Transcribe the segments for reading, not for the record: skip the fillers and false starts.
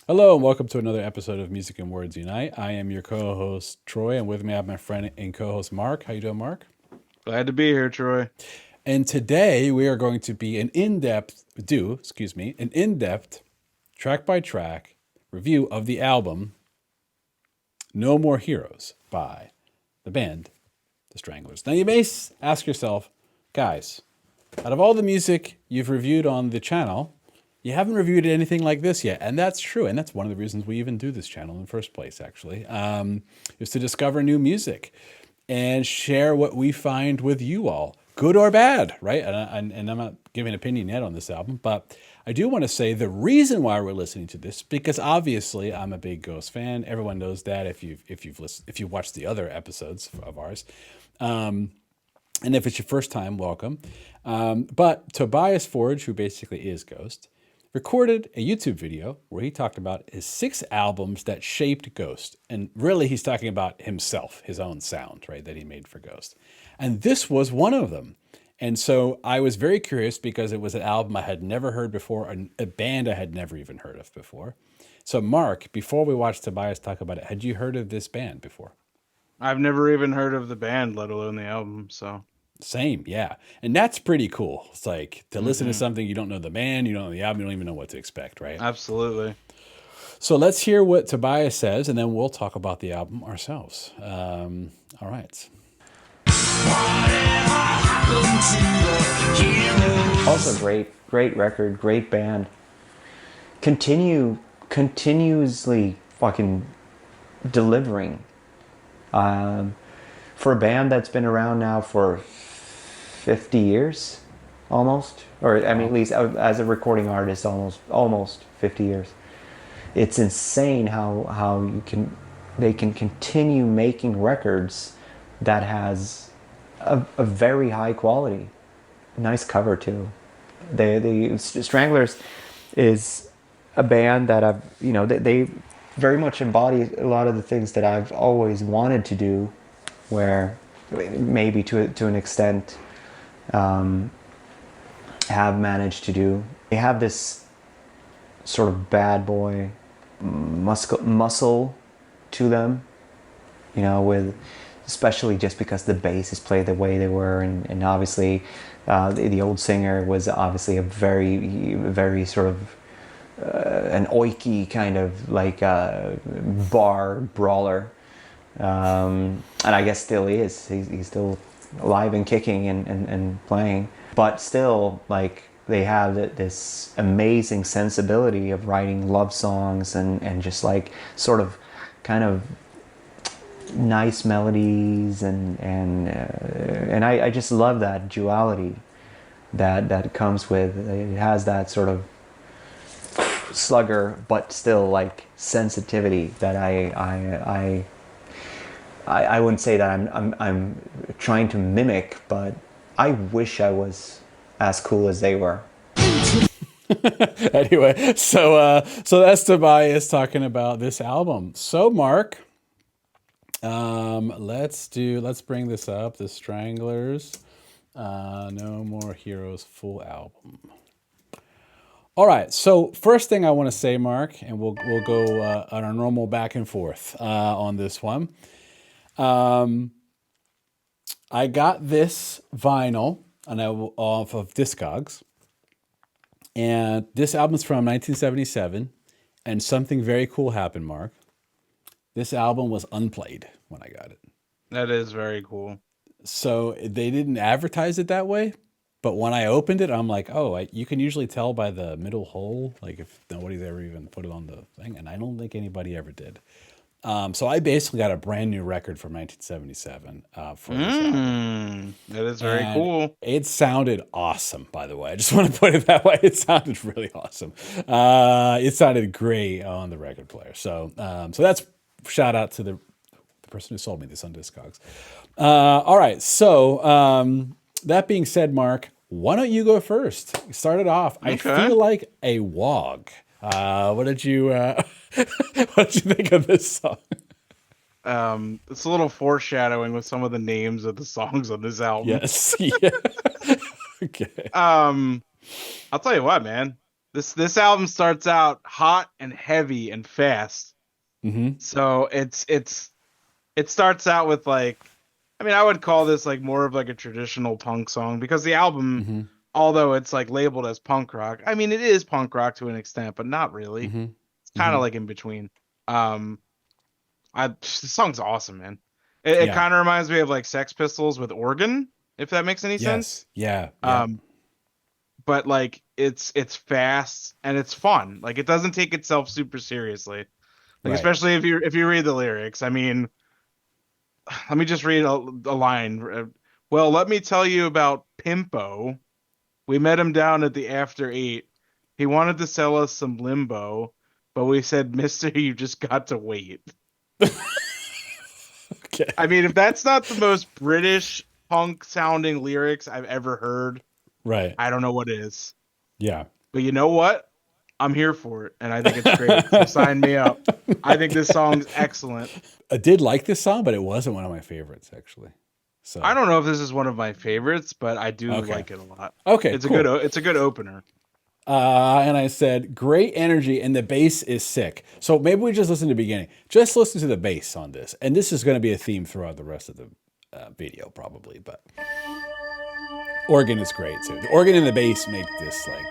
Hello and welcome to another episode of Music and Words Unite. I am your co-host Troy, and with me I have my friend and co-host Mark. How you doing, Mark? Glad to be here, Troy. And today we are going to be an in-depth track by track review of the album No More Heroes by the band The Stranglers. Now you may ask yourself, guys, out of all the music you've reviewed on the channel, you haven't reviewed anything like this yet. And that's true. And that's one of the reasons we even do this channel in the first place, actually, is to discover new music and share what we find with you all, good or bad, right? And I'm not giving an opinion yet on this album, but I do want to say the reason why we're listening to this, because obviously I'm a big Ghost fan. Everyone knows that if you've watched the other episodes of ours. And if it's your first time, welcome. But Tobias Forge, who basically is Ghost, recorded a YouTube video where he talked about his 6 albums that shaped Ghost. And really, he's talking about himself, his own sound, right, that he made for Ghost. And this was one of them. And so I was very curious because it was an album I had never heard before, a band I had never even heard of before. So, Mark, before we watched Tobias talk about it, had you heard of this band before? I've never even heard of the band, let alone the album. So, Same, yeah. And that's pretty cool. It's like to listen to hmm something you don't know the band, you don't know the album, you don't even know what to expect, right? absolutely. So let's hear what Tobias says, and then we'll talk about the album ourselves. All right. Also, great record, great band. Continuously fucking delivering. Um, for a band that's been around now for 50 years, almost, or I mean, at Wow. least as a recording artist, almost 50 years. It's insane how they can continue making records that has a very high quality. Nice cover too. The Stranglers is a band that they very much embody a lot of the things that I've always wanted to do, where maybe to an extent have managed to do. They have this sort of bad boy muscle to them, with especially just because the bass is played the way they were, and obviously the old singer was obviously a very sort of an oiky kind of like bar brawler, and I guess still is. He's still alive and kicking and playing, but still like they have this amazing sensibility of writing love songs and just like sort of kind of nice melodies and I just love that duality that comes with it. Has that sort of slugger but still like sensitivity that I wouldn't say that I'm trying to mimic, but I wish I was as cool as they were. Anyway, so that's Tobias talking about this album. So, Mark, let's bring this up. The Stranglers, No More Heroes full album. All right. So first thing I want to say, Mark, and we'll go on our normal back and forth on this one. Um, I got this vinyl off of Discogs, and this album's from 1977. And something very cool happened, Mark. This album was unplayed when I got it. That is very cool. So they didn't advertise it that way. But when I opened it, I'm like, oh, you can usually tell by the middle hole, like if nobody's ever even put it on the thing. And I don't think anybody ever did. So I basically got a brand new record from 1977 for this album. That is very And cool. it sounded awesome, by the way. I just want to put it that way. It sounded really awesome. It sounded great on the record player. So that's shout out to the person who sold me this on Discogs. All right. So that being said, Mark, why don't you go first? Start it off. I Okay. feel like a wog. What did you what did you think of this song? It's a little foreshadowing with some of the names of the songs on this album. Yes. Yeah. Okay. Um, I'll tell you what, man. This album starts out hot and heavy and fast. Mm-hmm. So it starts out with like, I mean, I would call this like more of like a traditional punk song because the album, Mm-hmm. although it's like labeled as punk rock, I mean, it is punk rock to an extent, but not really. Mm-hmm. It's kind Mm-hmm. of like in between. Um, the song's awesome, man. It Yeah. kind of reminds me of like Sex Pistols with organ, if that makes any sense. Yes. Yeah. Yeah. Um, but like it's fast and it's fun. Like it doesn't take itself super seriously. Like Right. especially if you read the lyrics. I mean, let me just read a line. Well, let me tell you about Pimpo. We met him down at the After Eight. He wanted to sell us some limbo, but we said, Mister, you just got to wait. Okay. I mean, if that's not the most British punk sounding lyrics I've ever heard, Right. I don't know what is. Yeah. But you know what? I'm here for it, and I think it's great. So sign me up. I think this song's excellent. I did like this song, but it wasn't one of my favorites actually. So I don't know if this is one of my favorites, but I do Okay. like it a lot. Okay, It's cool. it's a good opener. And I said, great energy, and the bass is sick. So maybe we just listen to the beginning. Just listen to the bass on this. And this is going to be a theme throughout the rest of the video, probably. But organ is great, too. The organ and the bass make this, like...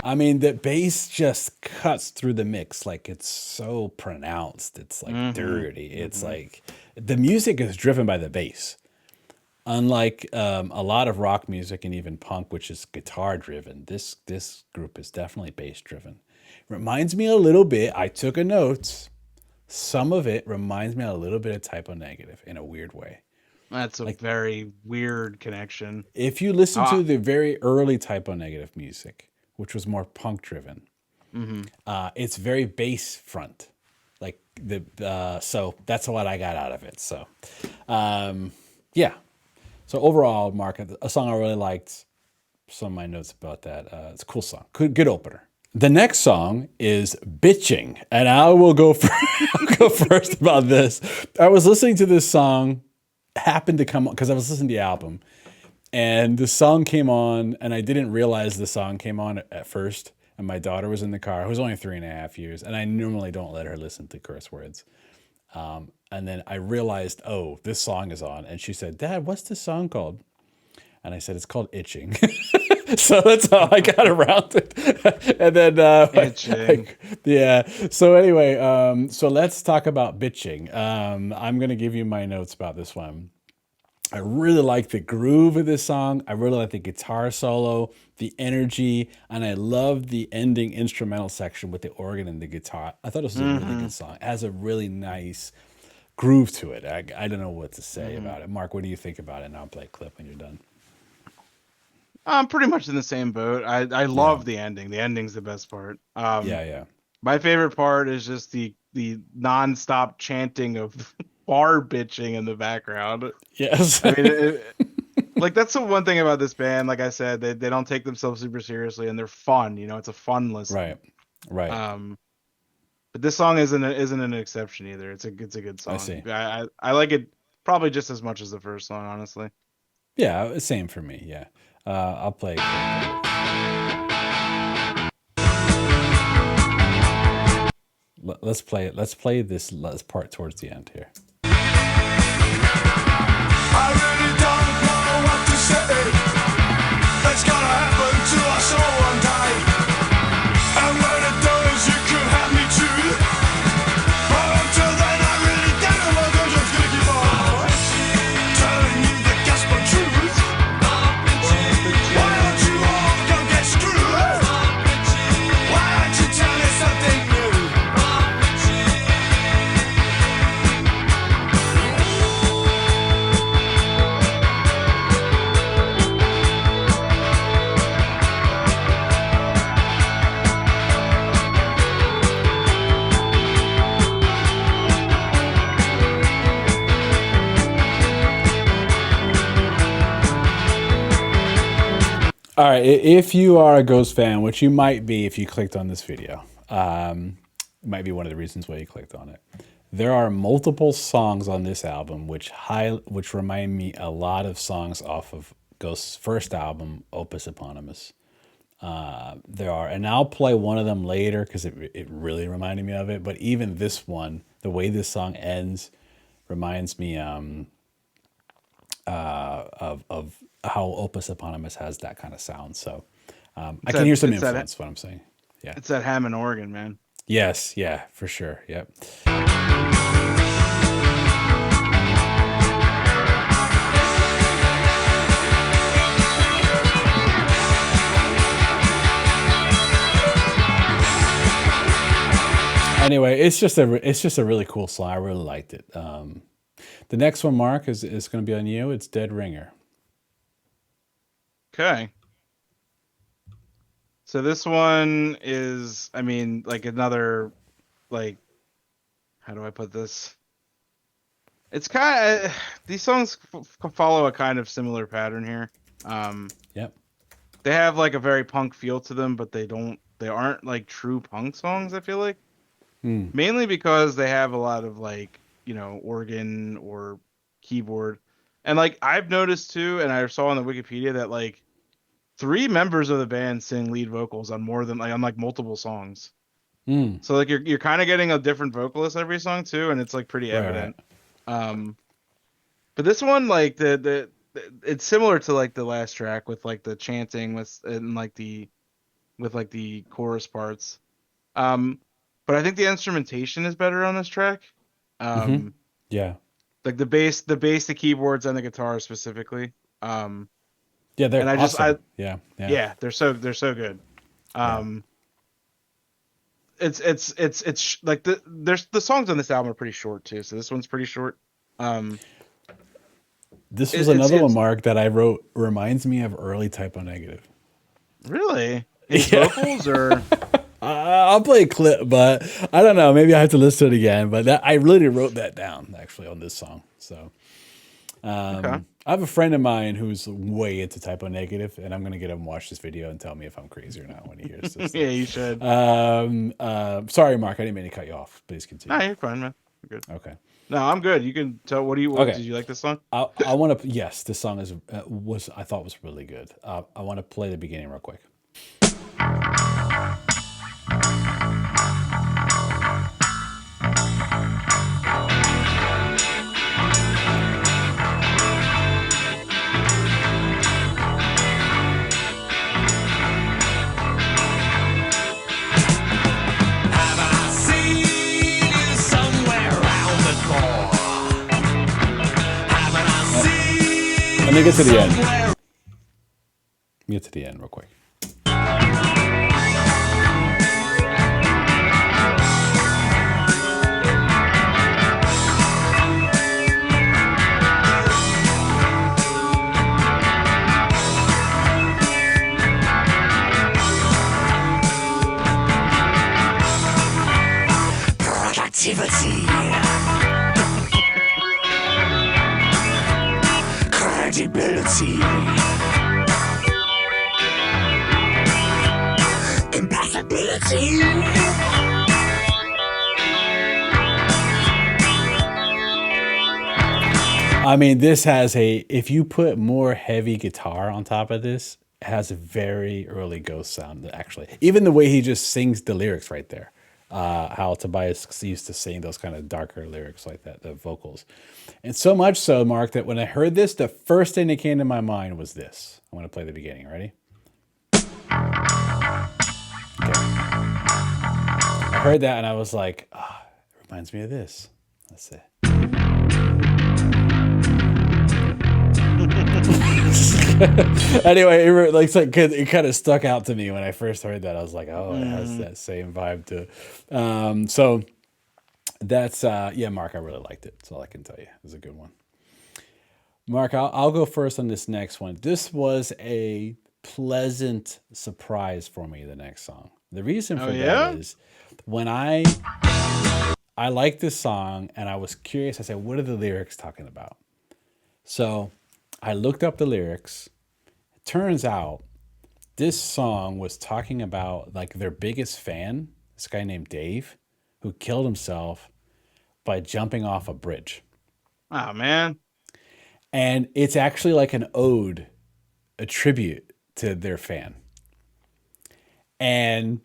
I mean, the bass just cuts through the mix. Like, it's so pronounced. It's, like, dirty. It's, like... The music is driven by the bass. Unlike a lot of rock music and even punk, which is guitar driven, this group is definitely bass driven. Reminds me a little bit, I took a note, some of it reminds me a little bit of Typo Negative in a weird way. That's a very weird connection. If you listen to the very early Typo Negative music, which was more punk driven, it's very bass front. Like so that's what I got out of it. So, yeah. So overall, Mark, a song I really liked. Some of my notes about that. It's a cool song. Good opener. The next song is Bitching, and I will go I'll go first about this. I was listening to this song, happened to come on, because I was listening to the album, and the song came on, and I didn't realize the song came on at first, and my daughter was in the car, who's only 3.5 years, and I normally don't let her listen to curse words. And then I realized, oh, this song is on. And she said, Dad, what's this song called? And I said, it's called Itching. So that's how I got around it. And then, Itching. yeah. So anyway, so let's talk about Bitching. I'm going to give you my notes about this one. I really like the groove of this song. I really like the guitar solo, the energy, and I love the ending instrumental section with the organ and the guitar. I thought it was a really good song. It has a really nice groove to it. I don't know what to say about it. Mark, what do you think about it? And I'll play a clip when you're done. I'm pretty much in the same boat. I love the ending. The ending's the best part. Yeah. My favorite part is just the nonstop chanting of bar bitching in the background. Yes. I mean, like that's the one thing about this band. Like I said, they don't take themselves super seriously, and they're fun. You know, it's a fun listen. Right. But this song isn't an exception either. It's a good song. I see. I like it probably just as much as the first song, honestly. Yeah, same for me. Yeah. I'll play. Let's play it. Let's play this part towards the end here. I really don't know what to say. That's gonna happen to us all one day. And when it does, you can have me too. But until then, I really don't know what I'm just gonna keep on telling you the gospel truth. Why don't you all go get screwed? Why don't you tell me something new? All right, if you are a Ghost fan, which you might be if you clicked on this video, it might be one of the reasons why you clicked on it. There are multiple songs on this album which remind me a lot of songs off of Ghost's first album, Opus Eponymous. There are, and I'll play one of them later because it really reminded me of it. But even this one, the way this song ends, reminds me of how Opus Eponymous has that kind of sound. So I can hear some influence. What I'm saying, yeah, It's that Hammond organ, man. yes, yeah, for sure, yep. Anyway, it's just a really cool song. I really liked it. The next one, Mark, is going to be on you. It's Dead Ringer. Okay. So this one is, I mean, like another, like, how do I put this? It's kind of, these songs follow a kind of similar pattern here. Yep. They have like a very punk feel to them, but they aren't like true punk songs, I feel like. Mainly because they have a lot of like, organ or keyboard. And like I've noticed too, and I saw on the Wikipedia that like 3 members of the band sing lead vocals on more than like on like multiple songs. So like you're kind of getting a different vocalist every song too, and it's like pretty evident. Right. But this one, like the it's similar to like the last track with like the chanting with the chorus parts. But I think the instrumentation is better on this track. Yeah. Like the bass, the keyboards, and the guitar specifically. Yeah, they're and I awesome. Yeah, they're so good. It's like the songs on this album are pretty short too. So this one's pretty short. This was another one, Mark, that I wrote reminds me of early Typo Negative. Really? His vocals or? I'll play a clip, but I don't know. Maybe I have to listen to it again. But I really wrote that down actually on this song. So I have a friend of mine who's way into Typo Negative, and I'm gonna get him to watch this video and tell me if I'm crazy or not when he hears this. Yeah, you should. Sorry, Mark, I didn't mean to cut you off. Please continue. No, you're fine, man. You're good. Okay. No, I'm good. You can tell. Did you like this song? I want to. Yes, this song I thought was really good. I want to play the beginning real quick. Let me get to the end. Let me get to the end real quick. Productivity. Credibility. Impossibility. I mean, this has if you put more heavy guitar on top of this, it has a very early Ghost sound, actually. Even the way he just sings the lyrics right there. How Tobias used to sing those kind of darker lyrics like that, the vocals. And so much so, Mark, that when I heard this, the first thing that came to my mind was this. I want to play the beginning. Ready? Okay. I heard that and I was like, it reminds me of this. That's it. Anyway, it kind of stuck out to me when I first heard that. I was like, oh, it has that same vibe to it. So that's Mark, I really liked it. That's all I can tell you. It was a good one. Mark, I'll go first on this next one. This was a pleasant surprise for me, the next song. The reason for that is when I liked this song and I was curious, I said, what are the lyrics talking about? So I looked up the lyrics. It turns out this song was talking about like their biggest fan, this guy named Dave, who killed himself by jumping off a bridge. Oh man. And it's actually like an ode, a tribute to their fan. And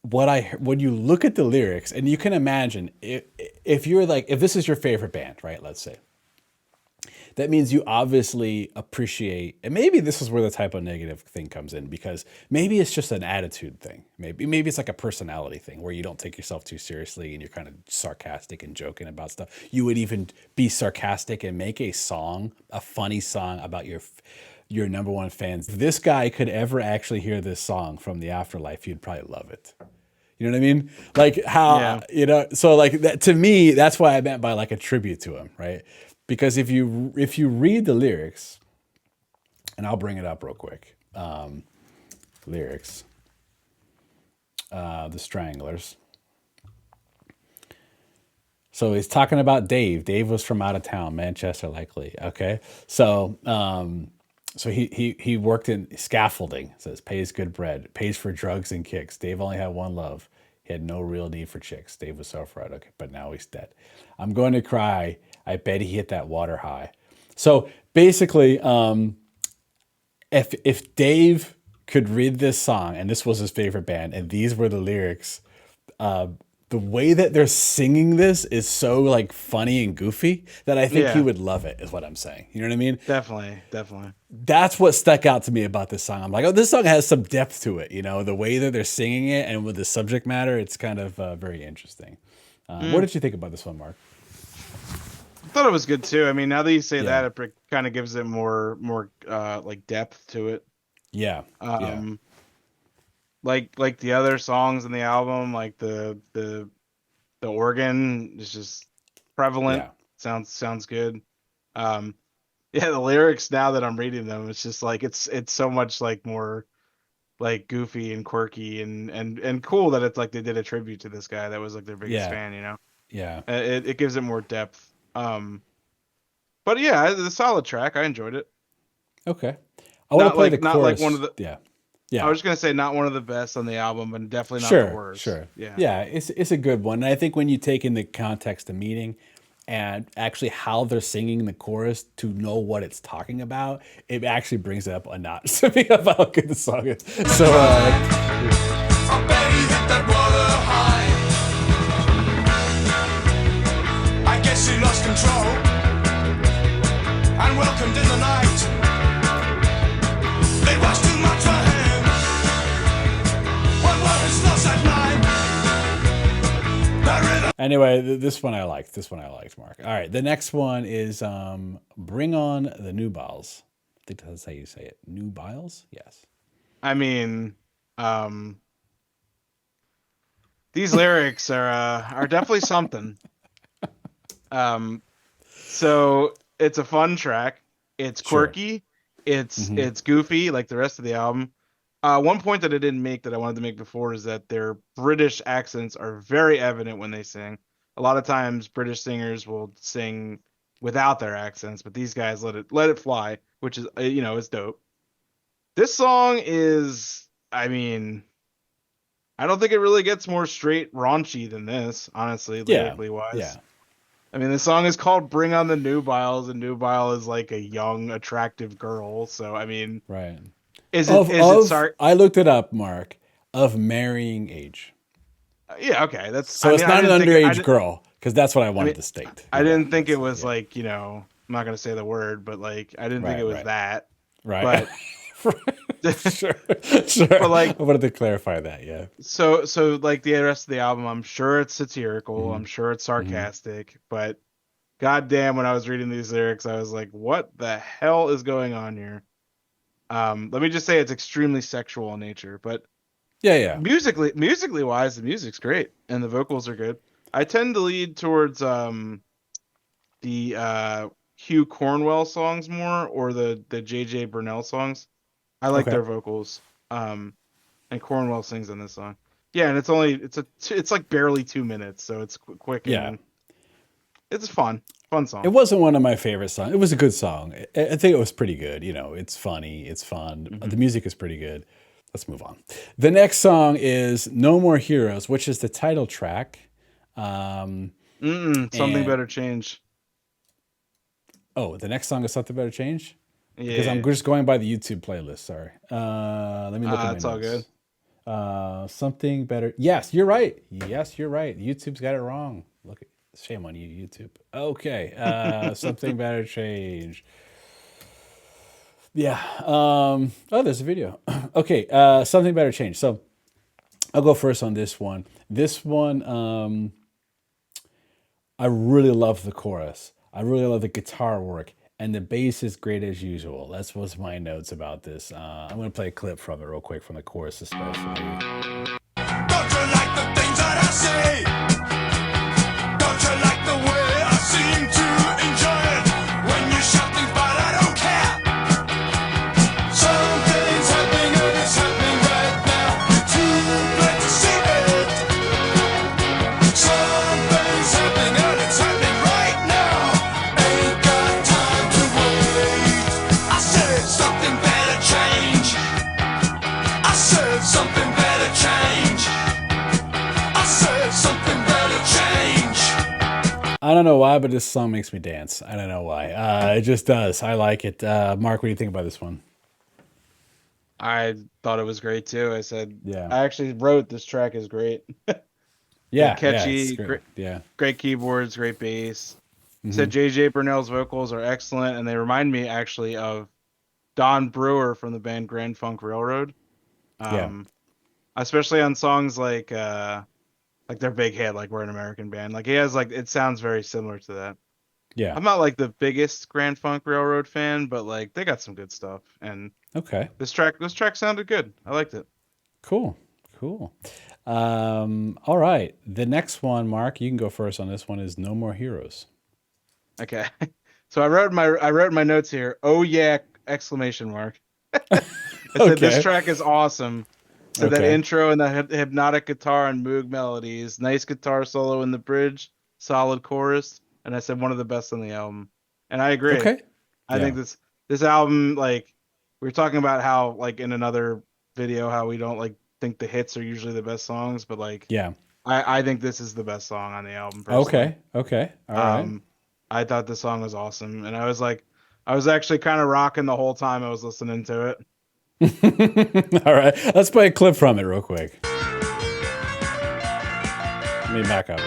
when you look at the lyrics, and you can imagine if you're like, if this is your favorite band, right? Let's say. That means you obviously appreciate, and maybe this is where the type of negative thing comes in, because maybe it's just an attitude thing. Maybe it's like a personality thing where you don't take yourself too seriously and you're kind of sarcastic and joking about stuff. You would even be sarcastic and make a funny song about your number one fans. If this guy could ever actually hear this song from the afterlife, he'd probably love it. You know what I mean? Like how, so like that, to me, that's why I meant by like a tribute to him, right? Because if you read the lyrics, and I'll bring it up real quick, lyrics, the Stranglers. So he's talking about Dave. Dave was from out of town, Manchester, likely. Okay, so he worked in scaffolding. It says pays good bread, pays for drugs and kicks. Dave only had one love. He had no real need for chicks. Dave was self-right, okay, but now he's dead. I'm going to cry. I bet he hit that water high. So basically, if Dave could read this song, and this was his favorite band, and these were the lyrics, the way that they're singing this is so like funny and goofy that I think he would love it, is what I'm saying. You know what I mean? Definitely. That's what stuck out to me about this song. I'm like, oh, this song has some depth to it. You know, the way that they're singing it and with the subject matter, it's kind of very interesting. What did you think about this one, Mark? I thought it was good too. I mean, now that you say that, it kind of gives it more like depth to it. Yeah. Like the other songs in the album, like the organ is just prevalent. Yeah. Sounds good. The lyrics, now that I'm reading them, it's just like it's so much like more like goofy and quirky and cool that it's like they did a tribute to this guy that was like their biggest fan, you know. Yeah. It gives it more depth. But yeah, it's a solid track. I enjoyed it. Okay. I want to play the chorus. Not like one of the Yeah. I was just gonna say not one of the best on the album, but definitely not the worst. Sure. Yeah. It's a good one. And I think when you take in the context of meeting and actually how they're singing the chorus to know what it's talking about, it actually brings it up a notch to me about how good the song is. So I bet he hit that water high. I guess he lost control and welcomed in the night. It was too much for him. One word is lost at night. anyway, this one I liked. Mark. All right, the next one is Bring On the New Biles. I think that's how you say it. New Biles? Yes. I mean, these lyrics are definitely something. So it's a fun track. It's quirky. It's goofy like the rest of the album. One point that I didn't make that I wanted to make before is that their British accents are very evident when they sing. A lot of times British singers will sing without their accents, but these guys let it fly, which is is dope. This song is, I mean, I don't think it really gets more straight raunchy than this, honestly, lyrically wise. Yeah. I mean, the song is called Bring On the Nubiles, and Nubile is like a young, attractive girl. So, I mean, right. I looked it up, Mark, of marrying age. Yeah, okay. It's not an underage girl, because that's what I wanted to state. I didn't think it was like, I'm not going to say the word, but like, I didn't think it was that. Right. But sure. But like, I wanted to clarify that, yeah. So like the rest of the album, I'm sure it's satirical, I'm sure it's sarcastic, but goddamn, when I was reading these lyrics, I was like, what the hell is going on here? Let me just say it's extremely sexual in nature, but yeah. Musically wise, the music's great and the vocals are good. I tend to lead towards the Hugh Cornwell songs more, or the JJ Burnell songs. I like their vocals. And Cornwell sings on this song. Yeah, and it's like barely 2 minutes, so it's quick. And it's fun song. It wasn't one of my favorite songs. It was a good song. I think it was pretty good. It's funny. It's fun. The music is pretty good. Let's move on. The next song is No More Heroes, which is the title track. Something And- better change. Oh, the next song is Something Better Change? Yeah, Because I'm just going by the YouTube playlist. Sorry. Let me look at my it's all notes. good. Something better. Yes, you're right. Yes, you're right. YouTube's got it wrong. Look, shame on you, YouTube. Okay. Something better change. Yeah. Oh, there's a video. Okay. Something better change. So I'll go first on this one. This one, I really love the chorus. I really love the guitar work. And the bass is great as usual. That's what's my notes about this. I'm going to play a clip from it real quick, from the chorus especially. Don't you like the things that I say? Don't you like the way I seem to enjoy it? When you shout things, but I don't care. Something's happening and it's happening right now. You're too late to see it. Something's happening and it's happening right now. Ain't got time to wait. I said something better change. I said something better change. I said something better change. I don't know why, but this song makes me dance. I don't know why. It just does. I like it. Mark, what do you think about this one? I thought it was great too. I said, Yeah. I actually wrote this track is great. Yeah, catchy, it's great. great. Yeah. Great keyboards, great bass. Mm-hmm. Said JJ Burnell's vocals are excellent, and they remind me actually of Don Brewer from the band Grand Funk Railroad. Especially on songs like their big hit, like We're an American Band. Like he has it sounds very similar to that. Yeah. I'm not like the biggest Grand Funk Railroad fan, but like they got some good stuff. And Okay. this track sounded good. I liked it. Cool. All right. The next one, Mark, you can go first on this one, is No More Heroes. Okay. So I wrote in my notes here, "Oh yeah!" exclamation mark. I said this track is awesome. So that Okay. intro and the hypnotic guitar and Moog melodies, nice guitar solo in the bridge, solid chorus, and I said one of the best on the album. And I agree. Okay. I think this album, like we were talking about how like in another video how we don't like think the hits are usually the best songs, but like Yeah. I think this is the best song on the album. Personally. Okay. All right. I thought the song was awesome, and I was actually kind of rocking the whole time I was listening to it. All right. Let's play a clip from it real quick. Let me back up.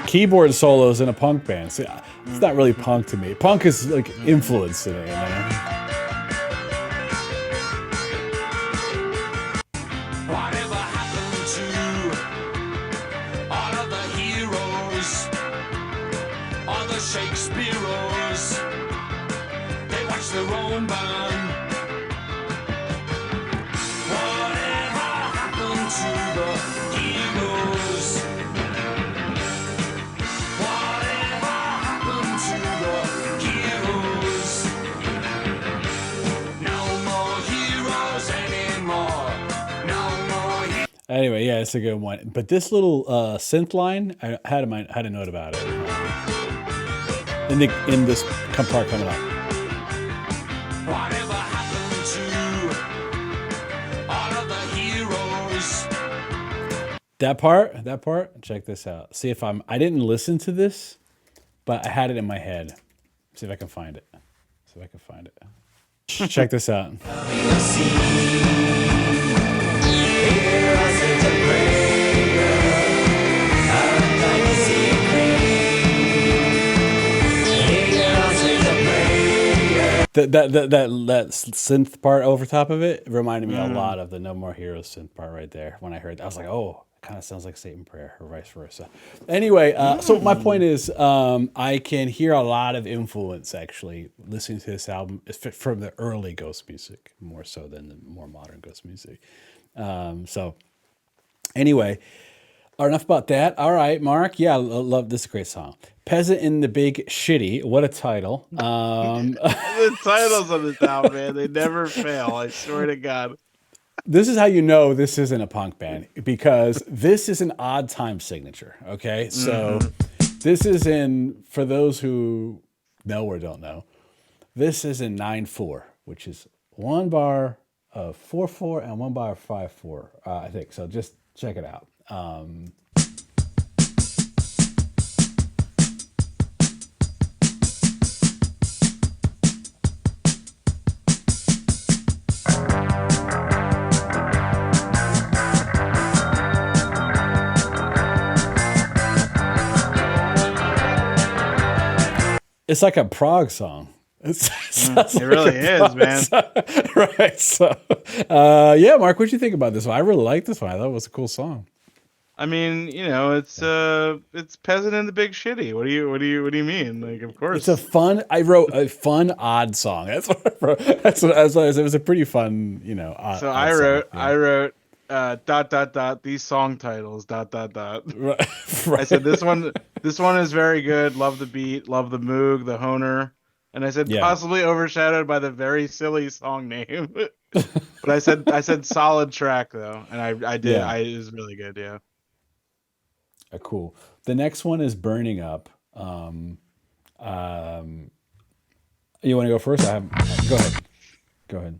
Keyboard solos in a punk band. See, it's not really punk to me. Punk is like influence in it. You know? Whatever happened to all of the heroes, all the Shakespeareos? They watch their own burn. Whatever happened to the heroes? Whatever happened to the heroes? No more heroes anymore. No more heroes. Anyway, yeah, it's a good one. But this little synth line, I had a note about it. In this part coming up. Whatever happened to all of the heroes? That part, check this out. See if I didn't listen to this, but I had it in my head. See if I can find it. Check this out. That synth part over top of it reminded me a lot of the No More Heroes synth part right there. When I heard that, I was like, oh, it kind of sounds like Satan Prayer or vice versa. Anyway, so my point is I can hear a lot of influence actually listening to this album from the early Ghost music, more so than the more modern Ghost music. So anyway, All right, enough about that. All right, Mark. Yeah, I love this. Is a great song. Peasant in the Big Shitty. What a title. The titles of this album, man, they never fail. I swear to God. This is how you know this isn't a punk band, because this is an odd time signature. Okay. So this is in, for those who know or don't know, this is in 9/4, which is one bar of 4/4 and one bar of 5/4, I think. So just check it out. It's like a prog song. It really is, man. Right. So, yeah, Mark, what do you think about this one? I really like this one. I thought it was a cool song. I mean, it's Peasant in the Big Shitty. What do you mean? Like, of course. I wrote a fun, odd song. That's what I wrote. It was a pretty fun, odd, So odd I wrote these song titles Right. I said this one is very good. Love the beat, love the moog, the honer. And I said possibly overshadowed by the very silly song name. But I said solid track though. And I did. Yeah. It was really good, yeah. Cool. The next one is Burning Up. You want to go first? Go ahead.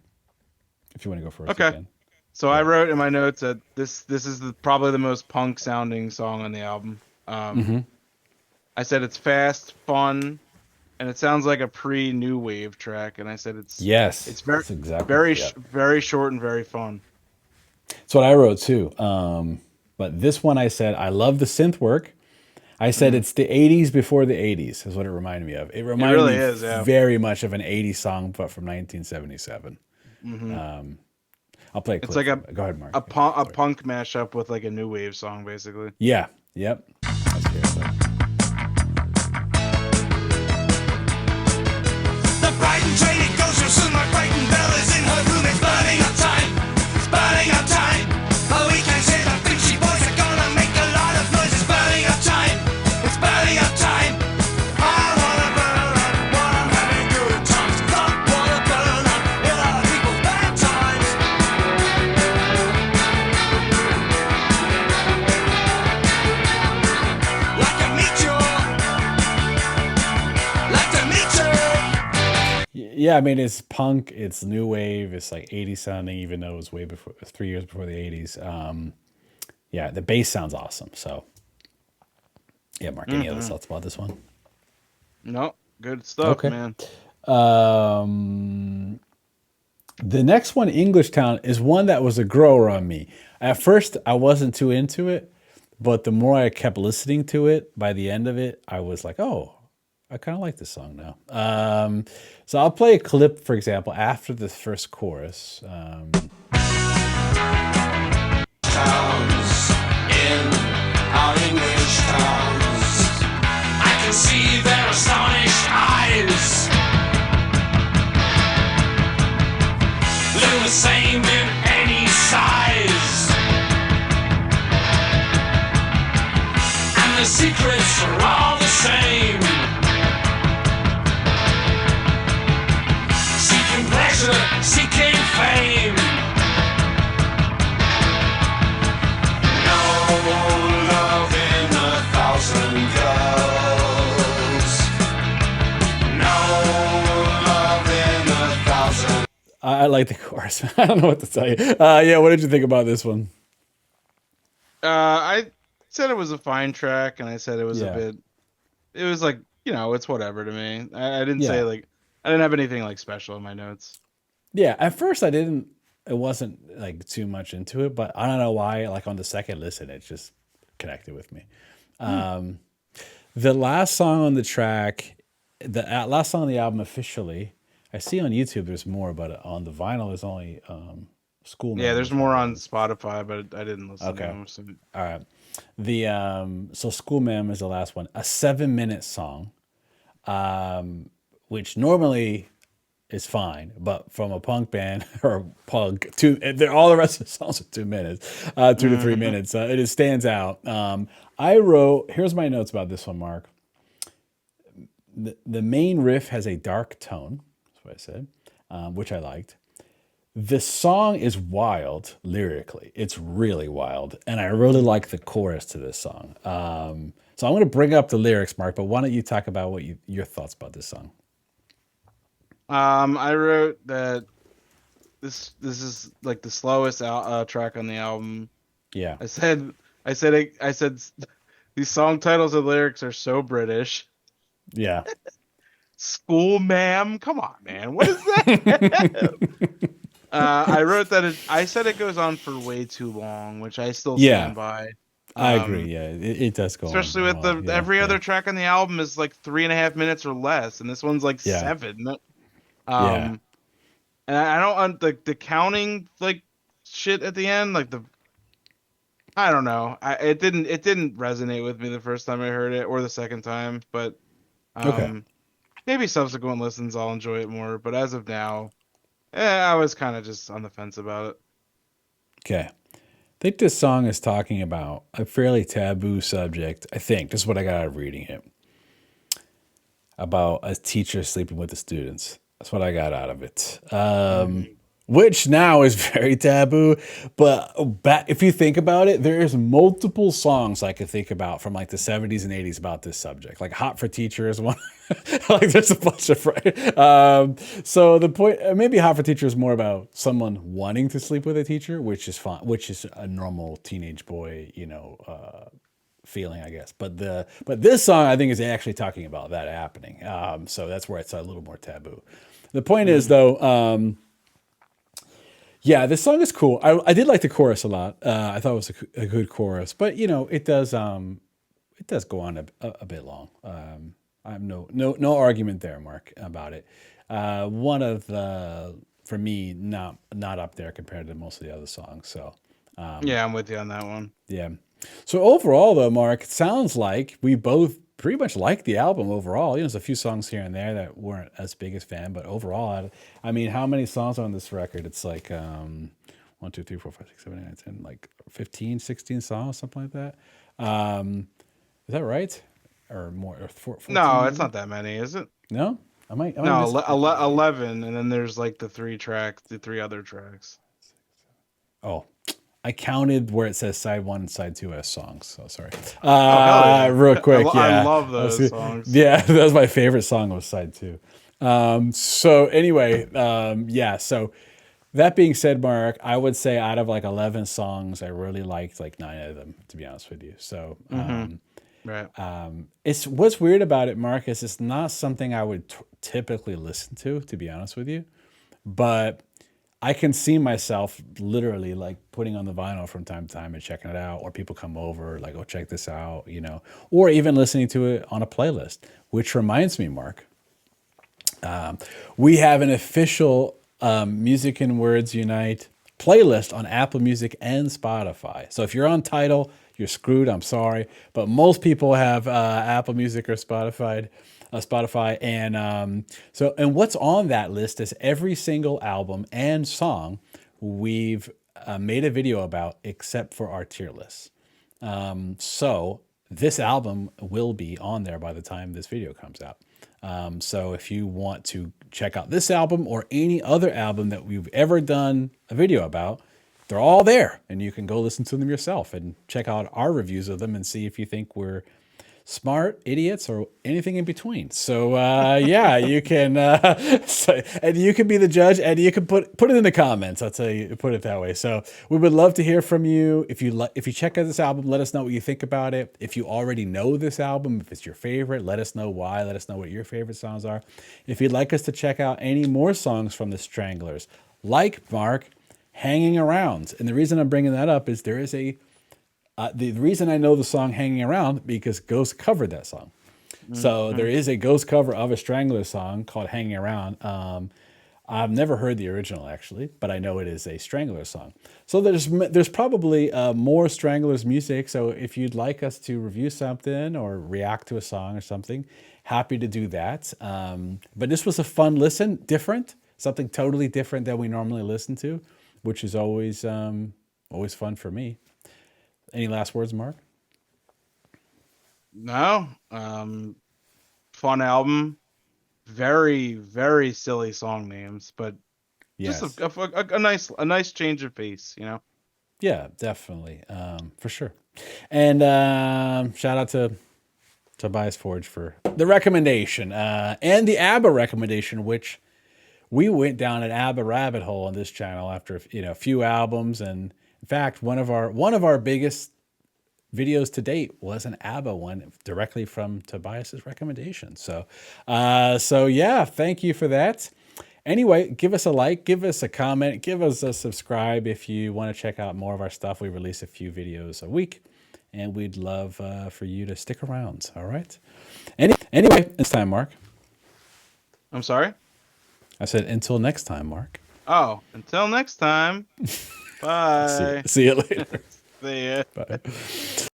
If you want to go first. Okay. You can. So I wrote in my notes that this is probably the most punk sounding song on the album. I said it's fast, fun, and it sounds like a pre-new wave track. And I said it's very that's exactly, very short and very fun. That's what I wrote too. But this one I said I love the synth work. I said it's the 80s before the 80s is what it reminded me of. It reminded me very much of an 80s song, but from 1977. I'll play a clip. It's like go ahead, Mark. a punk mashup with like a new wave song, basically. Yeah. Yep. Let's hear it. The Brighton trading goes so soon. My Brighton bell is in her room. It's burning up time. It's burning up time. Oh, we can say the Finchy boys are gonna make a lot of noise. It's burning up time. It's burning up time. I wanna burn up while I'm having good times. Don't wanna burn up in other people's bad times. Like a meteor. Like a meteor. Yeah, I mean, it's punk, it's new wave, it's like 80s sounding, even though it was way before, 3 years before the 80s. Yeah, the bass sounds awesome. So, yeah, Mark, any other thoughts about this one? No, good stuff, Okay. man. The next one, English Town, is one that was a grower on me. At first, I wasn't too into it, but the more I kept listening to it, by the end of it, I was like, oh, I kind of like this song now. So I'll play a clip, for example, after the first chorus. Towns in our English towns. I can see their astonished eyes. Live the same in any size. And the secrets are all the same. Seeking pleasure, seeking fame. Love in 1,000 girls. No love in 1,000. I like the chorus. I don't know what to tell you. Yeah, what did you think about this one? I said it was a fine track, and I said it was Yeah. a bit. It was like it's whatever to me. I didn't Yeah. say like I didn't have anything like special in my notes. Yeah, at first it wasn't like too much into it, but I don't know why, like on the second listen, it just connected with me. The last song on the track, the last song on the album officially, I see on YouTube there's more, but on the vinyl there's only School Man. Yeah, there's more on Spotify, but I didn't listen Okay. to them. So. All right. So School Man is the last one, a 7-minute song, which normally is fine, but from a punk band or punk, all the rest of the songs are 2 minutes, 2 to 3 minutes. It stands out. Here's my notes about this one, Mark. The main riff has a dark tone. That's what I said, which I liked. The song is wild lyrically. It's really wild. And I really like the chorus to this song. So I'm going to bring up the lyrics, Mark, but why don't you talk about your thoughts about this song? I wrote that this is like the slowest track on the album. Yeah. I said these song titles and lyrics are so British. Yeah. School, ma'am. Come on, man. What is that? I wrote that I said it goes on for way too long, which I still stand by. I agree. Yeah, it does go especially on. with every other track on the album is like 3.5 minutes or less, and this one's like 7. And I don't want the counting like shit at the end, like I don't know. It didn't resonate with me the first time I heard it or the second time, but maybe subsequent listens I'll enjoy it more. But as of now, I was kind of just on the fence about it. Okay. I think this song is talking about a fairly taboo subject. I think this is what I got out of reading it, about a teacher sleeping with the students. That's what I got out of it. Which now is very taboo, but if you think about it, there's multiple songs I could think about from like the 70s and 80s about this subject. Like "Hot for Teacher" is one. Like there's a bunch of. So the point, maybe "Hot for Teacher" is more about someone wanting to sleep with a teacher, which is fine, which is a normal teenage boy, feeling, I guess. But this song, I think, is actually talking about that happening. So that's where it's a little more taboo. The point is, though. Yeah, this song is cool. I did like the chorus a lot. I thought it was a good chorus, but it does go on a bit long. I have no argument there, Mark, about it. One of the, for me, not up there compared to most of the other songs. So yeah, I'm with you on that one. Yeah. So overall, though, Mark, it sounds like we both pretty much like the album overall. There's a few songs here and there that weren't as big as fan, but overall, I mean, how many songs are on this record? It's like 1, 2, 3, 4, 5, 6, 7, 8, 9, 10, like 15, 16 songs, something like that. Is that right? Or more? Or 14 no, maybe? It's not that many, is it? No? Am I No, 11, and then there's like the 3 other tracks. Oh, I counted where it says side 1 and side 2 as songs. So sorry. Yeah. Real quick. I love those songs. Yeah, that was my favorite song, was side 2. So anyway, yeah. So that being said, Mark, I would say out of like 11 songs, I really liked like 9 of them, to be honest with you. So, right. It's what's weird about it, Mark, is it's not something I would typically listen to be honest with you, but I can see myself literally like putting on the vinyl from time to time and checking it out, or people come over like, "Oh, check this out," or even listening to it on a playlist. Which reminds me, Mark, we have an official Music and Words Unite playlist on Apple Music and Spotify. So if you're on Tidal, you're screwed. I'm sorry, but most people have Apple Music or Spotify, and what's on that list is every single album and song we've made a video about, except for our tier list. So this album will be on there by the time this video comes out. So if you want to check out this album or any other album that we've ever done a video about, they're all there, and you can go listen to them yourself and check out our reviews of them and see if you think we're smart, idiots, or anything in between. So yeah, you can and you can be the judge, and you can put it in the comments. I'll tell you, put it that way. So we would love to hear from you. If you check out this album, let us know what you think about it. If you already know this album, if it's your favorite, let us know why. Let us know what your favorite songs are. If you'd like us to check out any more songs from the Stranglers, like Mark, Hanging Around. And the reason I'm bringing that up is there is the reason I know the song Hanging Around, because Ghost covered that song. So there is a Ghost cover of a Stranglers song called Hanging Around. I've never heard the original, actually, but I know it is a Stranglers song. So there's probably more Stranglers music. So if you'd like us to review something or react to a song or something, happy to do that. But this was a fun listen, different. something totally different than we normally listen to, which is always always fun for me. Any last words, Mark? No. Fun album. Very, very silly song names, but Yes. just a nice change of pace, you know. Yeah, definitely. For sure. And shout out to Tobias Forge for the recommendation and the ABBA recommendation, which we went down an ABBA rabbit hole on this channel after a few albums. And in fact, one of our biggest videos to date was an ABBA one directly from Tobias's recommendation. So yeah, thank you for that. Anyway, give us a like, give us a comment, give us a subscribe if you want to check out more of our stuff. We release a few videos a week, and we'd love for you to stick around. All right. Anyway, it's time, Mark. I'm sorry? I said until next time, Mark. Oh, until next time. Bye. See you later. See ya. Bye.